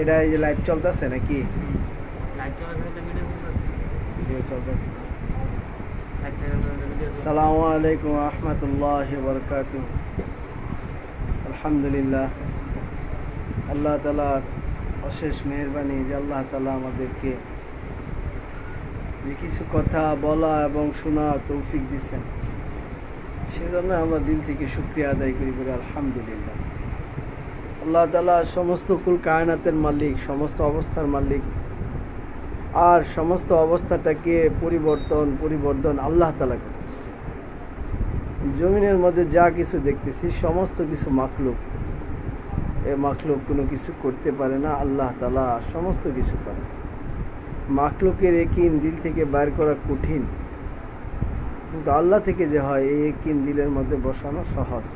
এটা এই যে লাইভ চলতেছে নাকি? ভিডিও চলতেছে। আসসালামু আলাইকুম ওয়া রাহমাতুল্লাহি ওয়া বারাকাতুহু। আলহামদুলিল্লাহ, আল্লাহ তাআলার অশেষ মেহেরবানি যে আল্লাহ তাআলা আমাদেরকে যে কিছু কথা বলা এবং শোনার তৌফিক দিয়েছেন, সেজন্য আমরা দিল থেকে শুকরিয়া আদায় করি, বলি আলহামদুলিল্লাহ। আল্লাহ তাআলা সমস্ত কুল কায়নাতের মালিক, সমস্ত অবস্থার মালিক, আর সমস্ত অবস্থাটাকে পরিবর্তন আল্লাহ তাআলা করতেছে। জমিনের মধ্যে যা কিছু দেখতেছি সমস্ত কিছু মাখলুক, এ মাখলুক কোনো কিছু করতে পারে না, আল্লাহ তাআলা সমস্ত কিছু করে। মাখলুকের ইয়াকিন দিল থেকে বাইর করা কঠিন, কিন্তু আল্লাহ থেকে যে হয় এই ইয়াকিন দিলের মধ্যে বসানো সহজ।